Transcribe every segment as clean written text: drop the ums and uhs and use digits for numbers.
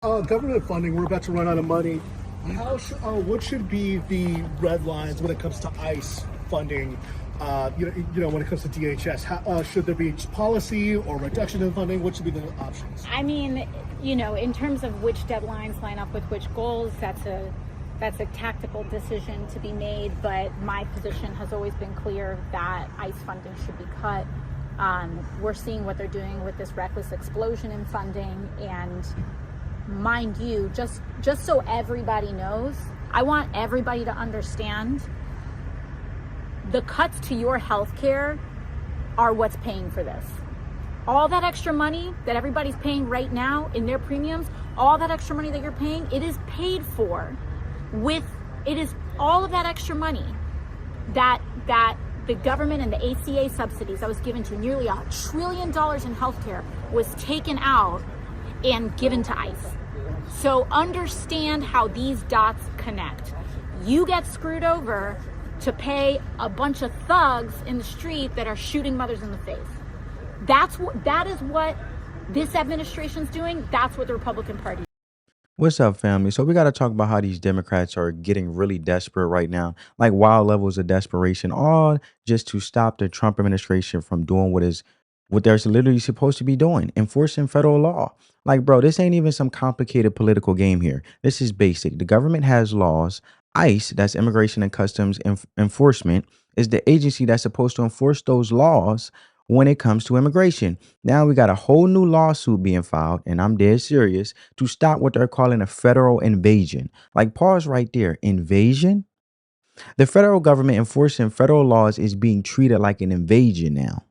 Government funding, we're about to run out of money. What should be the red lines when it comes to ICE funding? When it comes to DHS, should there be policy or reduction in funding? What should be the options? I mean, in terms of which deadlines line up with which goals, that's a tactical decision to be made. But my position has always been clear that ICE funding should be cut. We're seeing what they're doing with this reckless explosion in funding, and mind you, just so everybody knows, I want everybody to understand the cuts to your health care are what's paying for this. All that extra money that everybody's paying right now in their premiums, all that extra money that you're paying, it is paid for it is all of that extra money that the government and the ACA subsidies that was given to nearly $1 trillion in healthcare was taken out and given to ICE. So understand how these dots connect. You get screwed over to pay a bunch of thugs in the street that are shooting mothers in the face. That is what this administration's doing. That's what the Republican Party. What's up, family? So we got to talk about how these Democrats are getting really desperate right now, like wild levels of desperation, all just to stop the Trump administration from doing what they're literally supposed to be doing, enforcing federal law. Like, bro, this ain't even some complicated political game here. This is basic. The government has laws. ICE, that's Immigration and Customs Enforcement, is the agency that's supposed to enforce those laws when it comes to immigration. Now we got a whole new lawsuit being filed, and I'm dead serious, to stop what they're calling a federal invasion. Like, pause right there. Invasion? The federal government enforcing federal laws is being treated like an invasion now.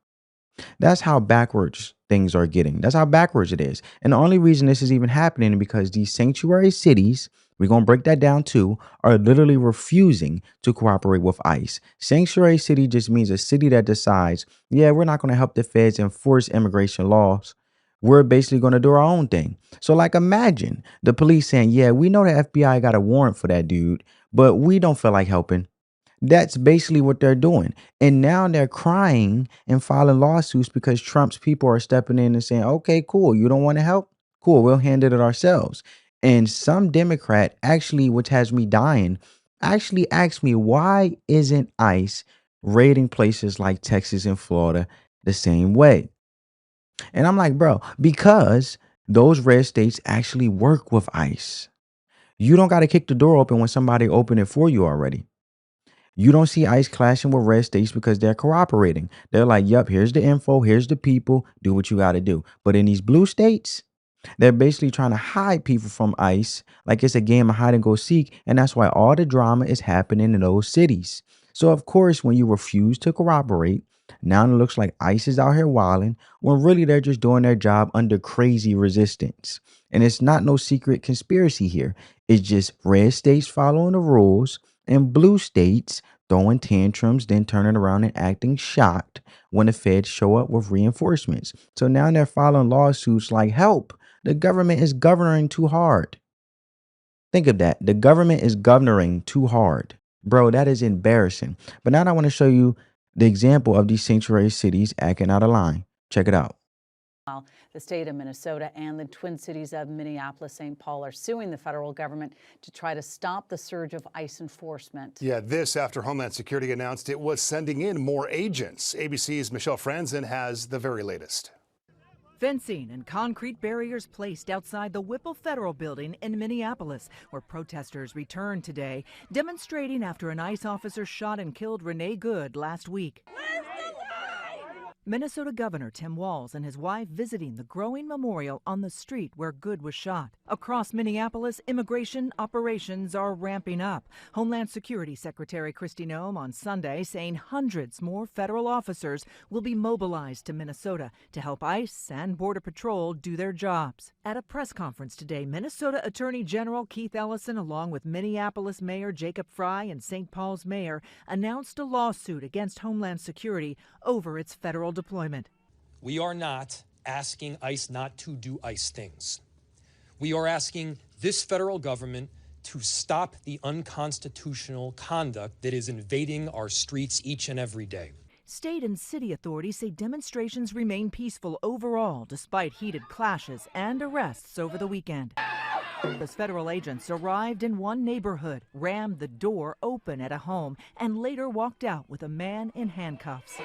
That's how backwards things are getting. That's how backwards it is. And the only reason this is even happening is because these sanctuary cities, we're going to break that down too, are literally refusing to cooperate with ICE. Sanctuary city just means a city that decides, yeah, we're not going to help the feds enforce immigration laws. We're basically going to do our own thing. So like, imagine the police saying, yeah, we know the FBI got a warrant for that dude, but we don't feel like helping. That's basically what they're doing. And now they're crying and filing lawsuits because Trump's people are stepping in and saying, okay, cool. You don't want to help? Cool. We'll handle it ourselves. And some Democrat actually, which has me dying, actually asked me, why isn't ICE raiding places like Texas and Florida the same way? And I'm like, bro, because those red states actually work with ICE. You don't got to kick the door open when somebody opened it for you already. You don't see ICE clashing with red states because they're cooperating. They're like, yep, here's the info, here's the people, do what you got to do. But in these blue states, they're basically trying to hide people from ICE like it's a game of hide and go seek. And that's why all the drama is happening in those cities. So, of course, when you refuse to cooperate, now it looks like ICE is out here wilding when really they're just doing their job under crazy resistance. And it's not no secret conspiracy here. It's just red states following the rules and blue states throwing tantrums, then turning around and acting shocked when the feds show up with reinforcements. So now they're filing lawsuits like, help, the government is governing too hard. Think of that. The government is governing too hard. Bro, that is embarrassing. But now I want to show you the example of these sanctuary cities acting out of line. Check it out. The state of Minnesota and the Twin Cities of Minneapolis-St. Paul are suing the federal government to try to stop the surge of ICE enforcement. Yeah, this after Homeland Security announced it was sending in more agents. ABC's Michelle Franzen has the very latest. Fencing and concrete barriers placed outside the Whipple Federal Building in Minneapolis, where protesters returned today, demonstrating after an ICE officer shot and killed Renee Good last week. Minnesota Governor Tim Walz and his wife visiting the growing memorial on the street where Good was shot. Across Minneapolis, immigration operations are ramping up. Homeland Security Secretary Kristi Noem on Sunday saying hundreds more federal officers will be mobilized to Minnesota to help ICE and Border Patrol do their jobs. At a press conference today, Minnesota Attorney General Keith Ellison, along with Minneapolis Mayor Jacob Fry and St. Paul's Mayor, announced a lawsuit against Homeland Security over its federal deployment. We are not asking ICE not to do ICE things. We are asking this federal government to stop the unconstitutional conduct that is invading our streets each and every day. State and city authorities say demonstrations remain peaceful overall despite heated clashes and arrests over the weekend. As federal agents arrived in one neighborhood, rammed the door open at a home, and later walked out with a man in handcuffs.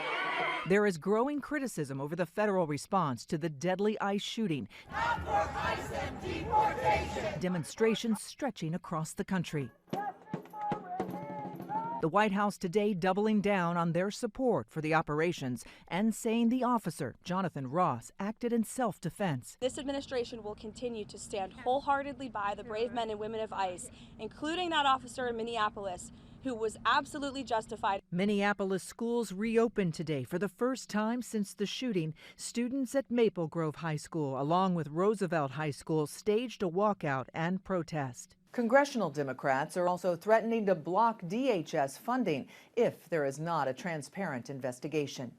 There is growing criticism over the federal response to the deadly ICE shooting. Not for ICE and deportation. Demonstrations stretching across the country. The White House today doubling down on their support for the operations and saying the officer, Jonathan Ross, acted in self-defense. This administration will continue to stand wholeheartedly by the brave men and women of ICE, including that officer in Minneapolis, who was absolutely justified. Minneapolis schools reopened today for the first time since the shooting. Students at Maple Grove High School, along with Roosevelt High School, staged a walkout and protest. Congressional Democrats are also threatening to block DHS funding if there is not a transparent investigation.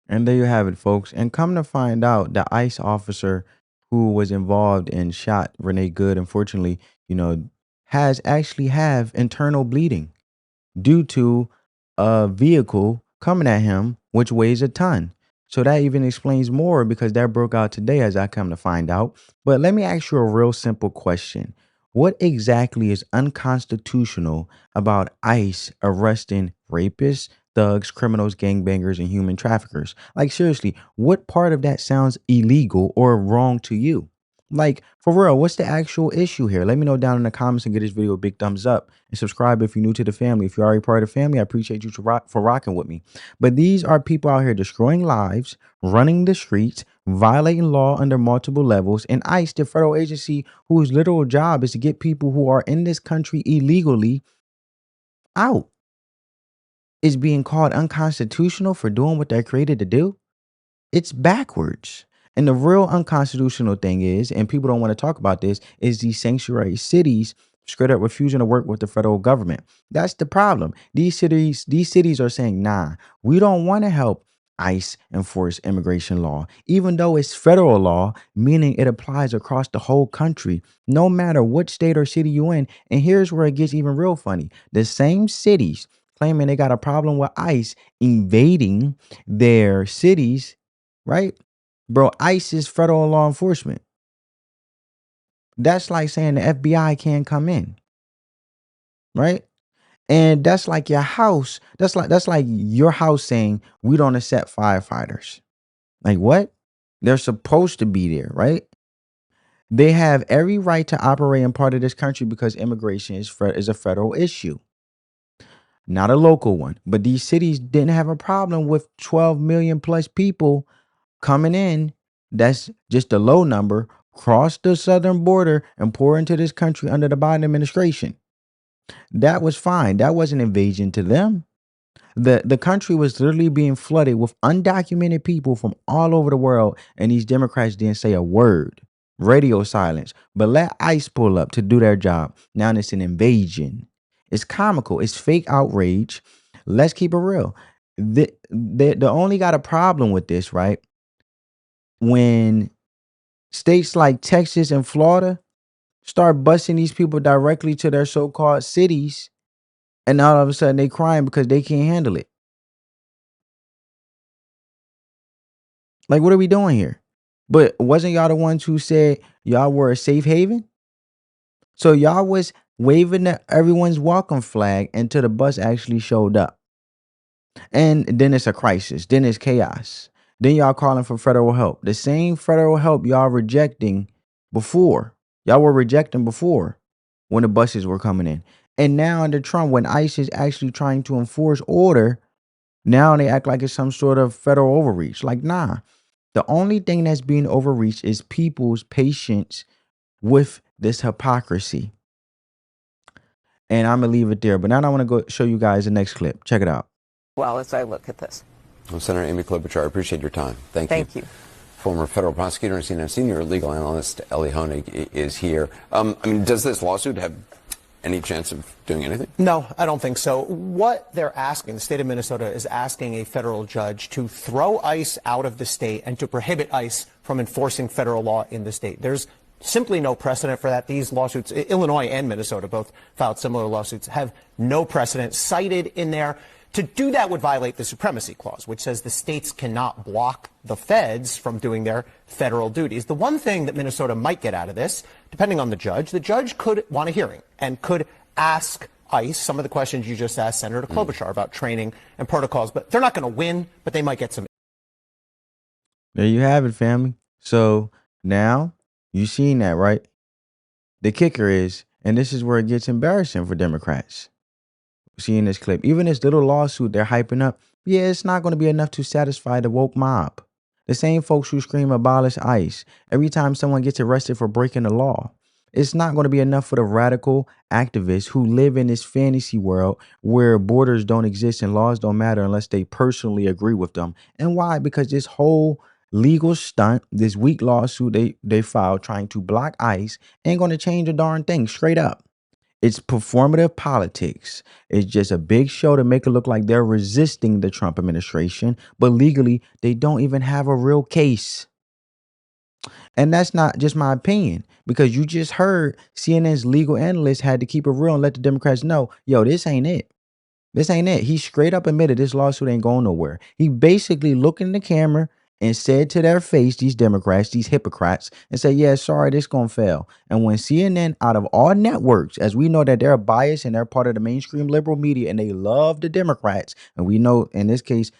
And there you have it, folks. And come to find out, the ICE officer who was involved and shot Renee Good, unfortunately, has actually have internal bleeding due to a vehicle coming at him, which weighs a ton. So that even explains more, because that broke out today, as I come to find out. But let me ask you a real simple question. What exactly is unconstitutional about ICE arresting rapists, thugs, criminals, gangbangers, and human traffickers? Like, seriously, what part of that sounds illegal or wrong to you? Like, for real, what's the actual issue here? Let me know down in the comments and give this video a big thumbs up. And subscribe if you're new to the family. If you're already part of the family, I appreciate you for rocking with me. But these are people out here destroying lives, running the streets, violating law under multiple levels. And ICE, the federal agency whose literal job is to get people who are in this country illegally out, is being called unconstitutional for doing what they're created to do. It's backwards. And the real unconstitutional thing is, and people don't want to talk about this, is these sanctuary cities straight up refusing to work with the federal government. That's the problem. These cities are saying, nah, we don't want to help ICE enforce immigration law, even though it's federal law, meaning it applies across the whole country, no matter what state or city you're in. And here's where it gets even real funny. The same cities claiming they got a problem with ICE invading their cities, right? Bro, ICE is federal law enforcement. That's like saying the FBI can't come in, right? And that's like your house. That's like your house saying we don't accept firefighters. Like, what? They're supposed to be there, right? They have every right to operate in part of this country because immigration is a federal issue, not a local one. But these cities didn't have a problem with 12 million plus people coming in. That's just a low number, cross the southern border and pour into this country under the Biden administration. That was fine. That wasn't invasion to them. The country was literally being flooded with undocumented people from all over the world, and these Democrats didn't say a word. Radio silence. But let ICE pull up to do their job. Now it's an invasion. It's comical. It's fake outrage. Let's keep it real. They only got a problem with this, right? When states like Texas and Florida start busing these people directly to their so-called cities, and all of a sudden they crying because they can't handle it. Like, what are we doing here? But wasn't y'all the ones who said y'all were a safe haven? So y'all was waving everyone's welcome flag until the bus actually showed up. And then it's a crisis. Then it's chaos. Then y'all calling for federal help. The same federal help y'all rejecting before. Y'all were rejecting before when the buses were coming in. And now under Trump, when ICE is actually trying to enforce order, now they act like it's some sort of federal overreach. Like, nah. The only thing that's being overreached is people's patience with this hypocrisy. And I'm going to leave it there. But now I want to go show you guys the next clip. Check it out. Well, as I look at this. Well, Senator Amy Klobuchar, I appreciate your time. Thank you. Thank you. Former federal prosecutor and CNN senior legal analyst Ellie Honig is here. Does this lawsuit have any chance of doing anything? No, I don't think so. What they're asking, the state of Minnesota is asking a federal judge to throw ICE out of the state and to prohibit ICE from enforcing federal law in the state. There's simply no precedent for that. These lawsuits, Illinois and Minnesota both filed similar lawsuits, have no precedent cited in there. To do that would violate the Supremacy Clause, which says the states cannot block the feds from doing their federal duties. The one thing that Minnesota might get out of this, depending on the judge could want a hearing and could ask ICE some of the questions you just asked Senator Klobuchar about training and protocols. But they're not going to win, but they might get some. There you have it, family. So now you seen that, right? The kicker is, and this is where it gets embarrassing for Democrats. Seeing this clip, even this little lawsuit they're hyping up, yeah, it's not going to be enough to satisfy the woke mob. The same folks who scream abolish ICE every time someone gets arrested for breaking the law. It's not going to be enough for the radical activists who live in this fantasy world where borders don't exist and laws don't matter unless they personally agree with them. And why? Because this whole legal stunt, this weak lawsuit they filed trying to block ICE ain't going to change a darn thing, straight up. It's performative politics. It's just a big show to make it look like they're resisting the Trump administration, but legally, they don't even have a real case. And that's not just my opinion, because you just heard CNN's legal analyst had to keep it real and let the Democrats know, yo, this ain't it. This ain't it. He straight up admitted this lawsuit ain't going nowhere. He basically looked in the camera and said to their face, these Democrats, these hypocrites, and said, yeah, sorry, this gonna fail. And when CNN, out of all networks, as we know that they're biased and they're part of the mainstream liberal media and they love the Democrats, and we know in this case,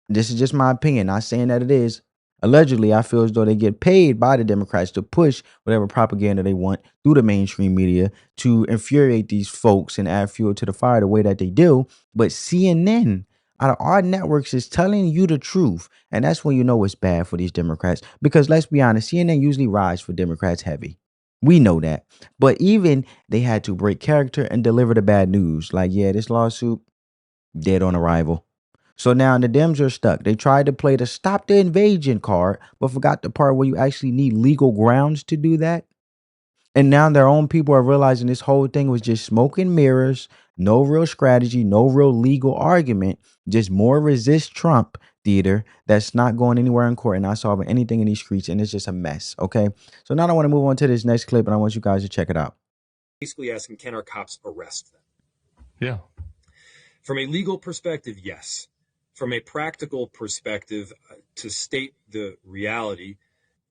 this is just my opinion, not saying that it is. Allegedly, I feel as though they get paid by the Democrats to push whatever propaganda they want through the mainstream media to infuriate these folks and add fuel to the fire the way that they do. But CNN, out of our networks, is telling you the truth. And that's when you know it's bad for these Democrats. Because let's be honest, CNN usually rides for Democrats heavy. We know that. But even they had to break character and deliver the bad news. Like, yeah, this lawsuit, dead on arrival. So now the Dems are stuck. They tried to play the stop the invasion card, but forgot the part where you actually need legal grounds to do that. And now their own people are realizing this whole thing was just smoke and mirrors, no real strategy, no real legal argument, just more resist Trump theater that's not going anywhere in court and not solving anything in these streets. And it's just a mess. Okay. So now I want to move on to this next clip and I want you guys to check it out. Basically asking, can our cops arrest them? Yeah. From a legal perspective, yes. From a practical perspective, to state the reality,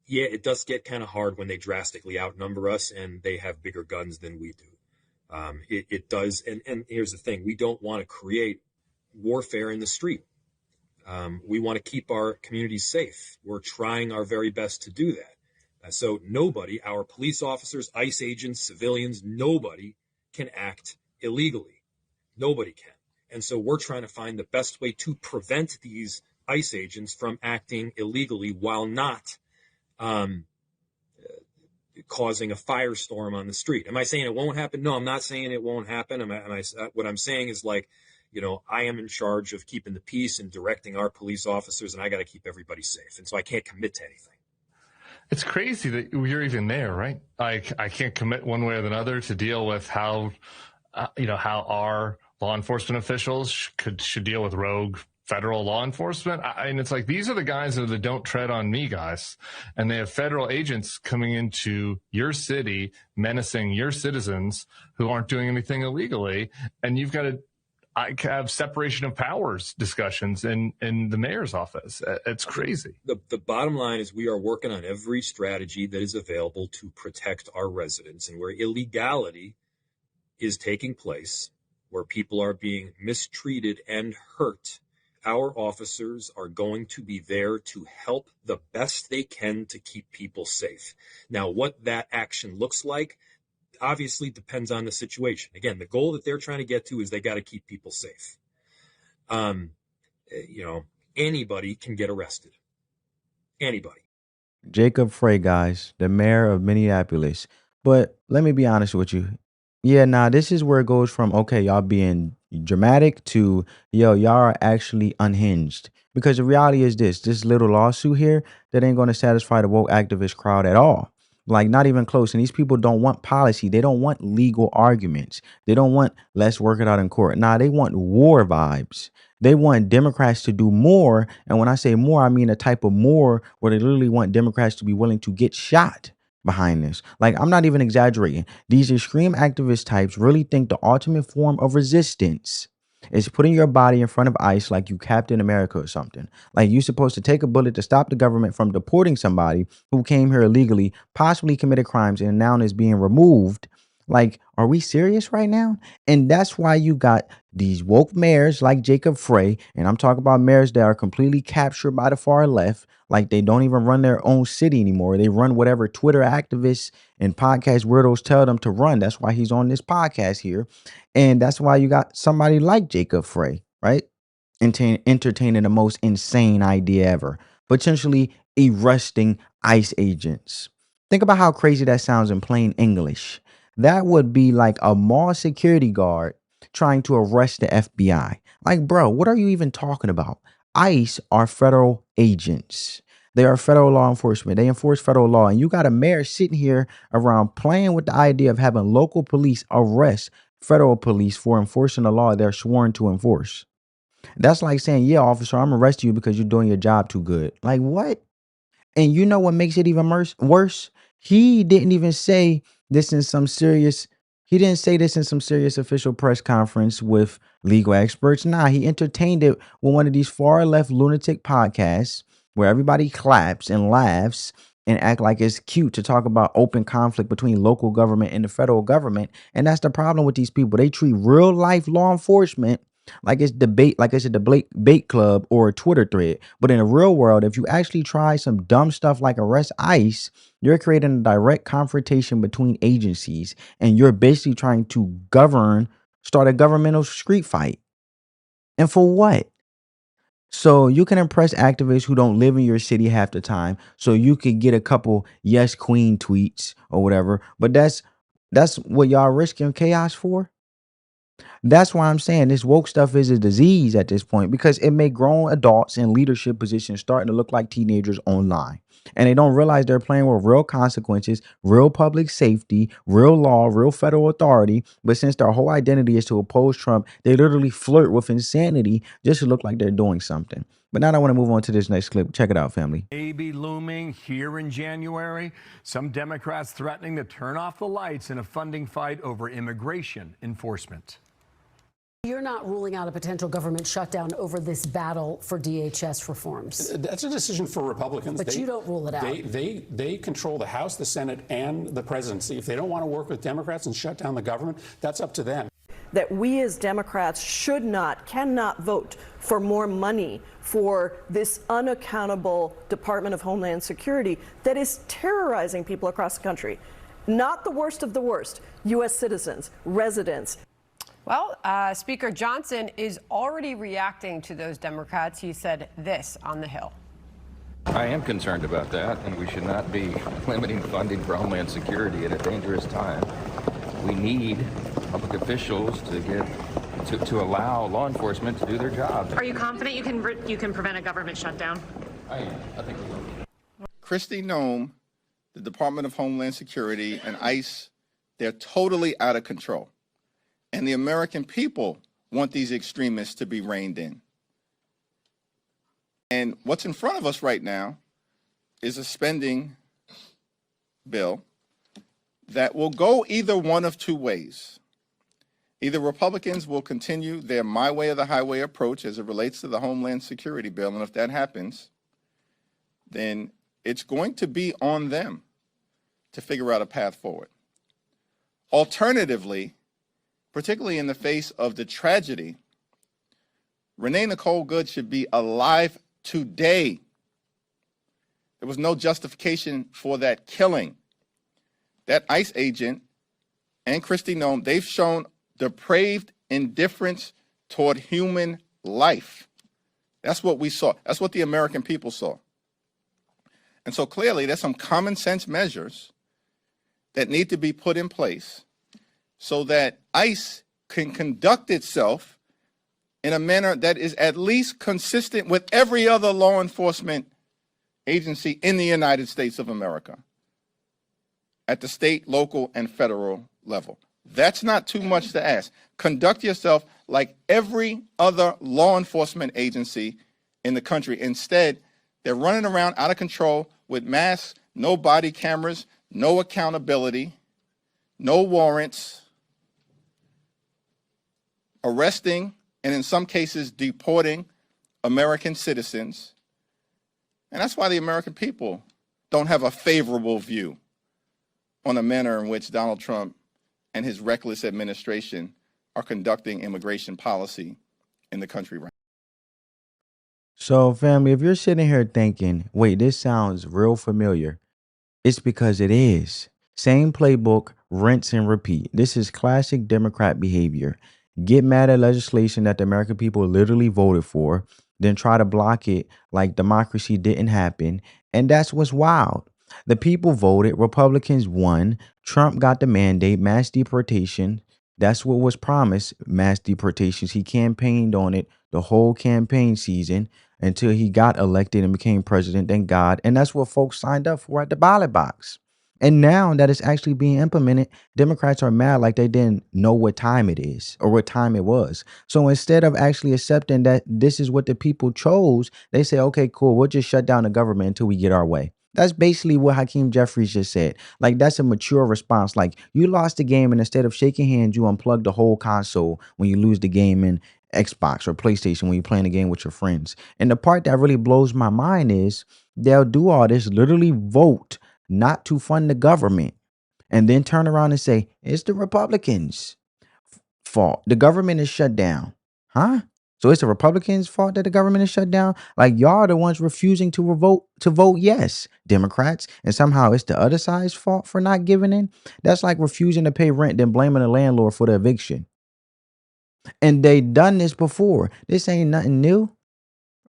yeah, it does get kind of hard when they drastically outnumber us and they have bigger guns than we do. It does. And here's the thing. We don't want to create warfare in the street. We want to keep our communities safe. We're trying our very best to do that. So nobody, our police officers, ICE agents, civilians, nobody can act illegally. Nobody can. And so we're trying to find the best way to prevent these ICE agents from acting illegally while not causing a firestorm on the street. Am I saying it won't happen? No, I'm not saying it won't happen. What I'm saying is, like, you know, I am in charge of keeping the peace and directing our police officers, and I got to keep everybody safe. And so I can't commit to anything. It's crazy that you're even there, right? I can't commit one way or another to deal with how our law enforcement officials should deal with rogue federal law enforcement. And it's like, these are the guys that are the don't tread on me guys. And they have federal agents coming into your city, menacing your citizens who aren't doing anything illegally. And you've got to have separation of powers discussions in the mayor's office. It's crazy. The bottom line is we are working on every strategy that is available to protect our residents, and where illegality is taking place, where people are being mistreated and hurt, our officers are going to be there to help the best they can to keep people safe. Now, what that action looks like obviously depends on the situation. Again, the goal that they're trying to get to is they got to keep people safe. Anybody can get arrested. Anybody. Jacob Frey, guys, the mayor of Minneapolis. But let me be honest with you. Yeah, nah, this is where it goes from, okay, y'all being dramatic to, yo, y'all are actually unhinged. Because the reality is this little lawsuit here that ain't going to satisfy the woke activist crowd at all. Like, not even close. And these people don't want policy. They don't want legal arguments. They don't want let's work it out in court. Nah, they want war vibes. They want Democrats to do more. And when I say more, I mean a type of more where they literally want Democrats to be willing to get shot behind this. Like, I'm not even exaggerating. These extreme activist types really think the ultimate form of resistance It's putting your body in front of ICE like you Captain America or something. Like you're supposed to take a bullet to stop the government from deporting somebody who came here illegally, possibly committed crimes, and now is being removed. Like, are we serious right now? And that's why you got these woke mayors like Jacob Frey, and I'm talking about mayors that are completely captured by the far left. Like they don't even run their own city anymore. They run whatever Twitter activists and podcast weirdos tell them to run. That's why he's on this podcast here. And that's why you got somebody like Jacob Frey, right? Entertaining the most insane idea ever, potentially arresting ICE agents. Think about how crazy that sounds in plain English. That would be like a mall security guard trying to arrest the FBI. Like, bro, what are you even talking about? ICE are federal agents. They are federal law enforcement. They enforce federal law. And you got a mayor sitting here around playing with the idea of having local police arrest federal police for enforcing the law they're sworn to enforce. That's like saying, yeah, officer, I'm arresting you because you're doing your job too good. Like, what? And you know what makes it even worse? He didn't even say this in some serious, he didn't say this in some serious official press conference with legal experts. Nah, he entertained it with one of these far left lunatic podcasts where everybody claps and laughs and act like it's cute to talk about open conflict between local government and the federal government. And that's the problem with these people. They treat real life law enforcement like it's a debate club or a Twitter thread. But in the real world, if you actually try some dumb stuff like arrest ICE, you're creating a direct confrontation between agencies, and you're basically trying to start a governmental street fight. And for what? So you can impress activists who don't live in your city half the time. So you could get a couple yes queen tweets or whatever. But that's what y'all risking chaos for. That's why I'm saying this woke stuff is a disease at this point, because it make grown adults in leadership positions starting to look like teenagers online. And they don't realize they're playing with real consequences, real public safety, real law, real federal authority. But since their whole identity is to oppose Trump, they literally flirt with insanity just to look like they're doing something. But now I want to move on to this next clip. Check it out, family. Maybe looming here in January. Some Democrats threatening to turn off the lights in a funding fight over immigration enforcement. You're not ruling out a potential government shutdown over this battle for DHS reforms. That's a decision for Republicans. But you don't rule it out. They control the House, the Senate, and the presidency. If they don't want to work with Democrats and shut down the government, that's up to them. That we as Democrats cannot vote for more money for this unaccountable Department of Homeland Security that is terrorizing people across the country. Not the worst of the worst, U.S. citizens, residents. Well, Speaker Johnson is already reacting to those Democrats. He said this on the Hill. I am concerned about that, and we should not be limiting funding for Homeland Security at a dangerous time. We need public officials to allow law enforcement to do their job. Are you confident you can prevent a government shutdown? I think we will. Kristi Noem, the Department of Homeland Security, and ICE, they're totally out of control. And the American people want these extremists to be reined in. And what's in front of us right now is a spending bill that will go either one of two ways. Either Republicans will continue their my way or the highway approach as it relates to the Homeland Security bill, and if that happens, then it's going to be on them to figure out a path forward. Alternatively, particularly in the face of the tragedy, Renee Nicole Good should be alive today. There was no justification for that killing. That ICE agent and Kristi Noem, they've shown depraved indifference toward human life. That's what we saw. That's what the American people saw. And so clearly there's some common sense measures that need to be put in place so that ICE can conduct itself in a manner that is at least consistent with every other law enforcement agency in the United States of America at the state, local, and federal level. That's not too much to ask. Conduct yourself like every other law enforcement agency in the country. Instead, they're running around out of control with masks, no body cameras, no accountability, no warrants, arresting and in some cases deporting American citizens. And that's why the American people don't have a favorable view on the manner in which Donald Trump and his reckless administration are conducting immigration policy in the country right now. So, family, if you're sitting here thinking, wait, this sounds real familiar, it's because it is. Same playbook, rinse and repeat. This is classic Democrat behavior. Get mad at legislation that the American people literally voted for, then try to block it like democracy didn't happen. And that's what's wild. The people voted, Republicans won, Trump got the mandate, mass deportation. That's what was promised, mass deportations. He campaigned on it the whole campaign season until he got elected and became president, thank God. And that's what folks signed up for at the ballot box. And now that it's actually being implemented, Democrats are mad like they didn't know what time it is or what time it was. So instead of actually accepting that this is what the people chose, they say, okay, cool, we'll just shut down the government until we get our way. That's basically what Hakeem Jeffries just said. Like, that's a mature response. Like, you lost the game, and instead of shaking hands, you unplug the whole console when you lose the game in Xbox or PlayStation when you're playing a game with your friends. And the part that really blows my mind is they'll do all this, literally vote not to fund the government, and then turn around and say, it's the Republicans' fault. The government is shut down. Huh? So it's the Republicans' fault that the government is shut down? Like, y'all are the ones refusing to vote yes, Democrats, and somehow it's the other side's fault for not giving in? That's like refusing to pay rent, then blaming the landlord for the eviction. And they done this before. This ain't nothing new,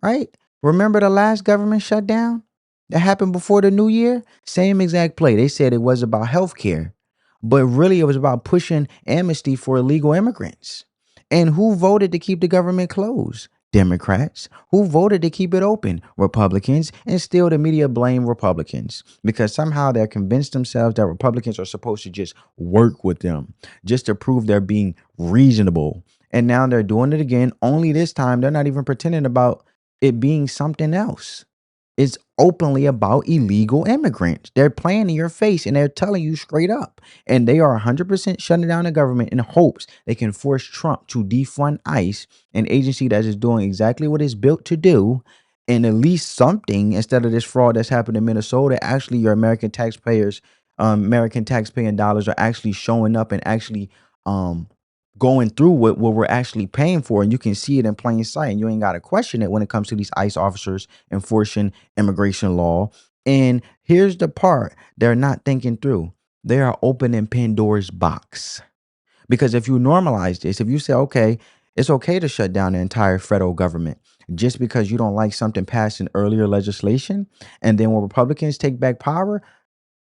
right? Remember the last government shutdown that happened before the new year? Same exact play. They said it was about healthcare, but really it was about pushing amnesty for illegal immigrants. And who voted to keep the government closed? Democrats. Who voted to keep it open? Republicans. And still the media blame Republicans because somehow they're convinced themselves that Republicans are supposed to just work with them just to prove they're being reasonable. And now they're doing it again, only this time they're not even pretending about it being something else. It's openly about illegal immigrants. They're playing in your face and they're telling you straight up. And they are 100% shutting down the government in hopes they can force Trump to defund ICE, an agency that is doing exactly what it's built to do, and at least something instead of this fraud that's happened in Minnesota. Actually, your American taxpayers, American taxpaying dollars are actually showing up and actually going through what we're actually paying for, and you can see it in plain sight, and you ain't got to question it when it comes to these ICE officers enforcing immigration law. And here's the part they're not thinking through. They are opening Pandora's box. Because if you normalize this, if you say, okay, it's okay to shut down the entire federal government just because you don't like something passed in earlier legislation, and then when Republicans take back power,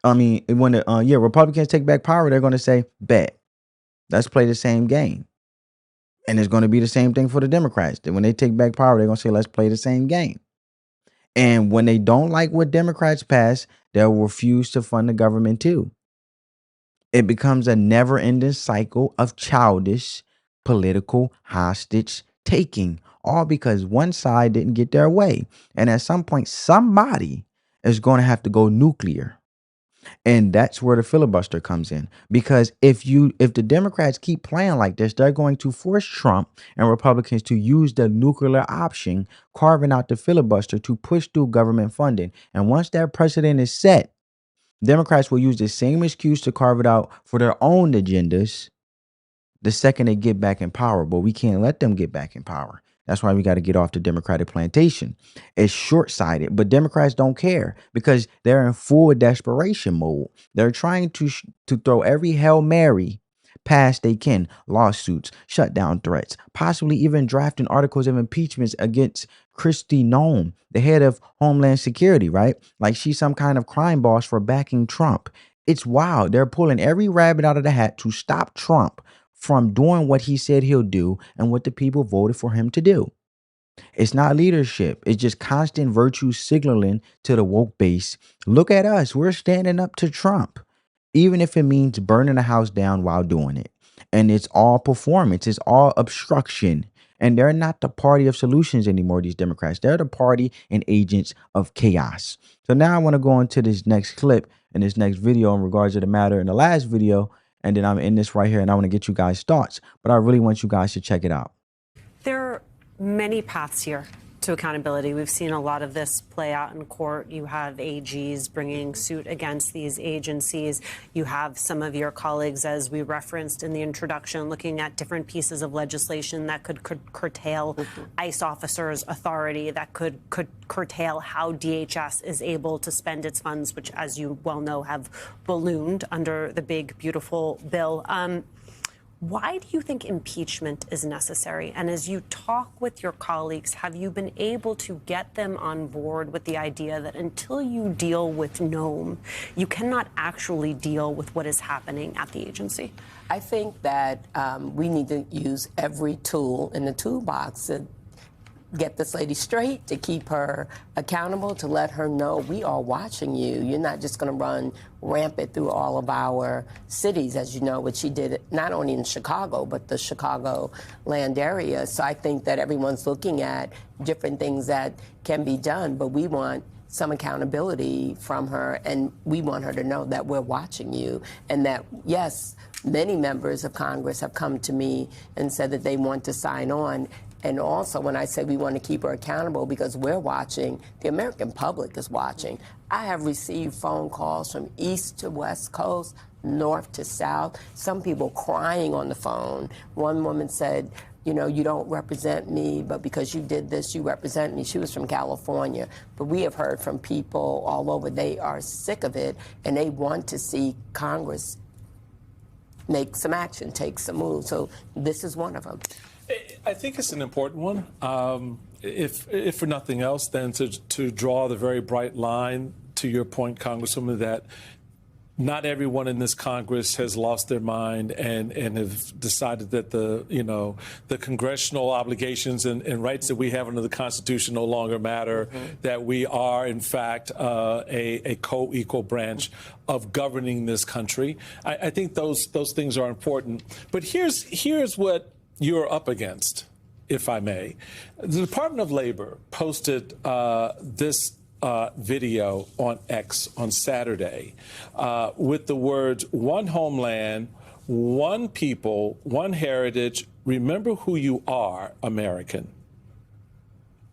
Republicans take back power, they're going to say, bet. Let's play the same game. And it's going to be the same thing for the Democrats. When they take back power, they're going to say, let's play the same game. And when they don't like what Democrats pass, they'll refuse to fund the government too. It becomes a never-ending cycle of childish political hostage taking, all because one side didn't get their way. And at some point, somebody is going to have to go nuclear. And that's where the filibuster comes in, because if the Democrats keep playing like this, they're going to force Trump and Republicans to use the nuclear option, carving out the filibuster to push through government funding. And once that precedent is set, Democrats will use the same excuse to carve it out for their own agendas the second they get back in power. But we can't let them get back in power. That's why we got to get off the Democratic plantation. It's short-sighted, but Democrats don't care because they're in full desperation mode. They're trying to throw every Hail Mary past they can. Lawsuits, shutdown threats, possibly even drafting articles of impeachment against Kristi Noem, the head of Homeland Security, right? Like she's some kind of crime boss for backing Trump. It's wild. They're pulling every rabbit out of the hat to stop Trump from doing what he said he'll do and what the people voted for him to do. It's not leadership. It's just constant virtue signaling to the woke base. Look at us. We're standing up to Trump, even if it means burning the house down while doing it. And it's all performance. It's all obstruction. And they're not the party of solutions anymore, these Democrats. They're the party and agents of chaos. So now I want to go into this next clip and this next video in regards to the matter in the last video. And then I'm in this right here and I want to get you guys' thoughts. But I really want you guys to check it out. There many paths here to accountability. We've seen a lot of this play out in court. You have AGs bringing suit against these agencies. You have some of your colleagues, as we referenced in the introduction, looking at different pieces of legislation that could curtail ICE officers' authority, that could curtail how DHS is able to spend its funds, which, as you well know, have ballooned under the big, beautiful bill. Why do you think impeachment is necessary? And as you talk with your colleagues, have you been able to get them on board with the idea that until you deal with Nome, you cannot actually deal with what is happening at the agency? I think that we need to use every tool in the toolbox to get this lady straight, to keep her accountable, to let her know we are watching you. You're not just going to run rampant through all of our cities, as you know, what she did not only in Chicago, but the Chicago land area. So I think that everyone's looking at different things that can be done, but we want some accountability from her, and we want her to know that we're watching you, and that, yes, many members of Congress have come to me and said that they want to sign on. And also, when I say we want to keep her accountable because we're watching, the American public is watching. I have received phone calls from east to west coast, north to south, some people crying on the phone. One woman said, you know, you don't represent me, but because you did this, you represent me. She was from California. But we have heard from people all over. They are sick of it, and they want to see Congress make some action, take some moves. So this is one of them. I think it's an important one. If for nothing else, then to draw the very bright line to your point, Congresswoman, that not everyone in this Congress has lost their mind and have decided that the congressional obligations and rights that we have under the Constitution no longer matter, that we are, in fact, a co-equal branch of governing this country. I think those things are important. But here's what you're up against, if I may. The Department of Labor posted this video on X on Saturday with the words, "One homeland, one people, one heritage. Remember who you are, American."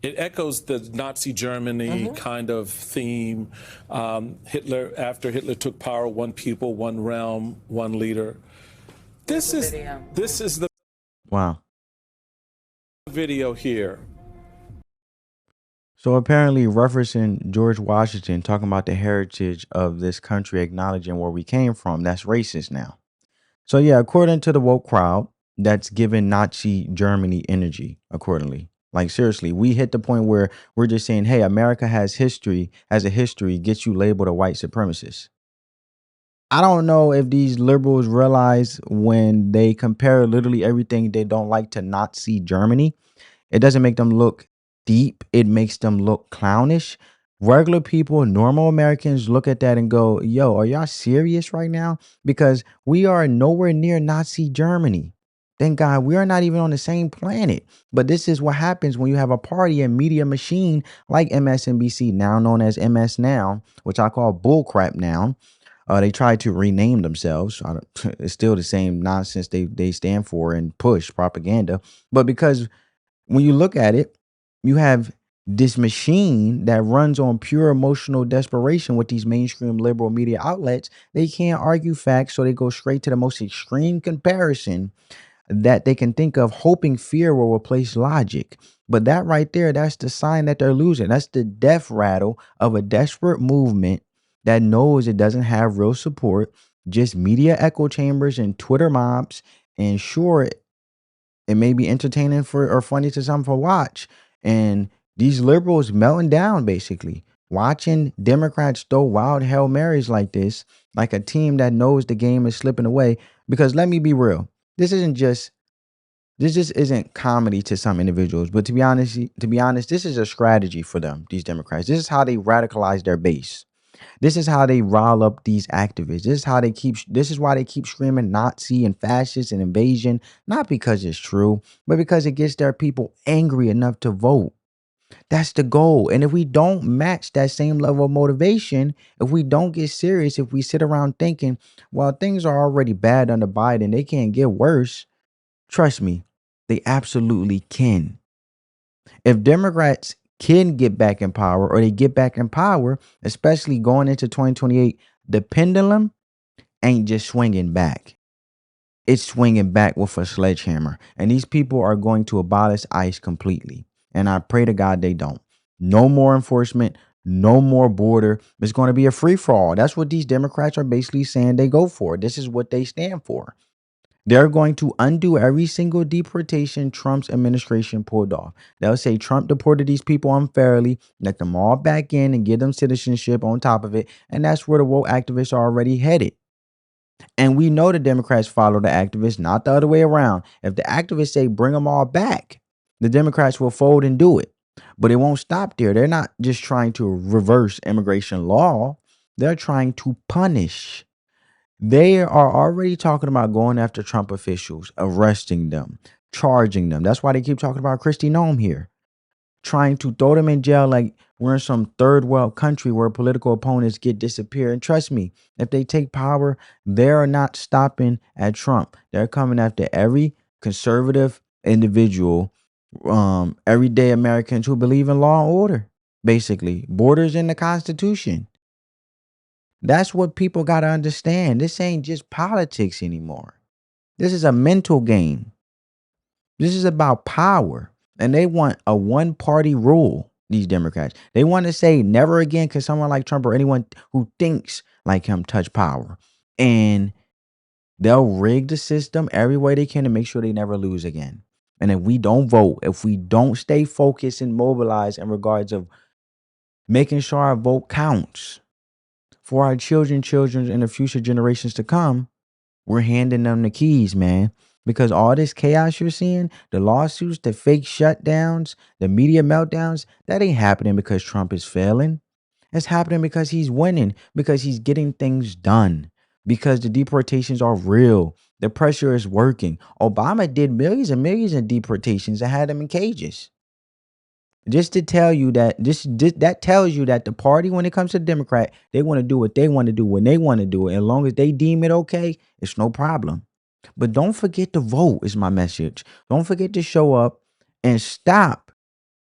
It echoes the Nazi Germany kind of theme. After Hitler took power, one people, one realm, one leader. This is the Wow. video here. So apparently referencing George Washington, talking about the heritage of this country, acknowledging where we came from, that's racist now. So yeah, according to the woke crowd, that's giving Nazi Germany energy accordingly. Like seriously, we hit the point where we're just saying, hey, America has a history, gets you labeled a white supremacist. I don't know if these liberals realize when they compare literally everything they don't like to Nazi Germany, it doesn't make them look deep. It makes them look clownish. Regular people, normal Americans look at that and go, yo, are y'all serious right now? Because we are nowhere near Nazi Germany. Thank God we are not even on the same planet. But this is what happens when you have a party and media machine like MSNBC, now known as MS Now, which I call bullcrap now. They tried to rename themselves. It's still the same nonsense they stand for and push propaganda. But because when you look at it, you have this machine that runs on pure emotional desperation with these mainstream liberal media outlets. They can't argue facts, so they go straight to the most extreme comparison that they can think of, hoping fear will replace logic. But that right there, that's the sign that they're losing. That's the death rattle of a desperate movement that knows it doesn't have real support, just media echo chambers and Twitter mobs. And sure, it may be entertaining or funny to some for watch. And these liberals melting down, basically. Watching Democrats throw wild Hail Marys like this, like a team that knows the game is slipping away. Because let me be real, this just isn't comedy to some individuals. But to be honest, this is a strategy for them, these Democrats. This is how they radicalize their base. This is how they rile up these activists. This is why they keep screaming Nazi and fascist and invasion, not because it's true, but because it gets their people angry enough to vote. That's the goal. And if we don't match that same level of motivation, if we don't get serious, if we sit around thinking, well, things are already bad under Biden, they can't get worse. Trust me, they absolutely can. If Democrats can get back in power, or they get back in power, especially going into 2028, the pendulum ain't just swinging back. It's swinging back with a sledgehammer. And these people are going to abolish ICE completely. And I pray to God they don't. No more enforcement, no more border. It's going to be a free for all. That's what these Democrats are basically saying they go for. This is what they stand for. They're going to undo every single deportation Trump's administration pulled off. They'll say Trump deported these people unfairly, let them all back in and give them citizenship on top of it. And that's where the woke activists are already headed. And we know the Democrats follow the activists, not the other way around. If the activists say bring them all back, the Democrats will fold and do it. But it won't stop there. They're not just trying to reverse immigration law. They're trying to punish. They are already talking about going after Trump officials, arresting them, charging them. That's why they keep talking about Kristi Noem here, trying to throw them in jail like we're in some third world country where political opponents get disappeared. And trust me, if they take power, they're not stopping at Trump. They're coming after every conservative individual, everyday Americans who believe in law and order, basically, borders in the Constitution. That's what people got to understand. This ain't just politics anymore. This is a mental game. This is about power. And they want a one-party rule, these Democrats. They want to say never again can someone like Trump or anyone who thinks like him touch power. And they'll rig the system every way they can to make sure they never lose again. And if we don't vote, if we don't stay focused and mobilized in regards of making sure our vote counts for our children, and the future generations to come, we're handing them the keys, man. Because all this chaos you're seeing, the lawsuits, the fake shutdowns, the media meltdowns, that ain't happening because Trump is failing. It's happening because he's winning, because he's getting things done, because the deportations are real. The pressure is working. Obama did millions and millions of deportations and had them in cages. Just to tell you that that tells you that the party, when it comes to the Democrat, they want to do what they want to do when they want to do it. As long as they deem it okay, it's no problem. But don't forget to vote is my message. Don't forget to show up and stop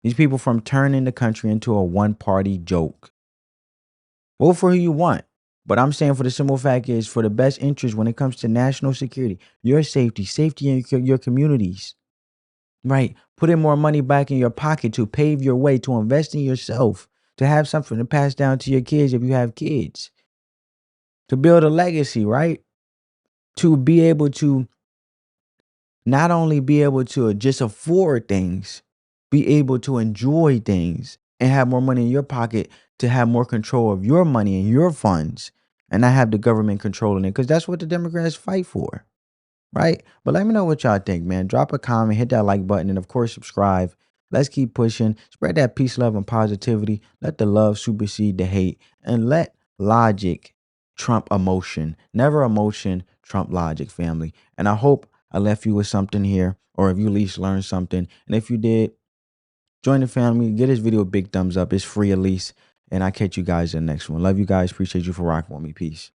these people from turning the country into a one-party joke. Vote for who you want. But I'm saying for the simple fact is for the best interest when it comes to national security, your safety in your communities. Right. Putting more money back in your pocket to pave your way, to invest in yourself, to have something to pass down to your kids if you have kids, to build a legacy, right? To be able to not only be able to just afford things, be able to enjoy things and have more money in your pocket to have more control of your money and your funds and not have the government controlling it, because that's what the Democrats fight for. Right? But let me know what y'all think, man. Drop a comment, hit that like button, and of course, subscribe. Let's keep pushing. Spread that peace, love, and positivity. Let the love supersede the hate. And let logic trump emotion. Never emotion trump logic, family. And I hope I left you with something here, or if you at least learned something. And if you did, join the family. Get this video a big thumbs up. It's free at least. And I'll catch you guys in the next one. Love you guys. Appreciate you for rocking with me. Peace.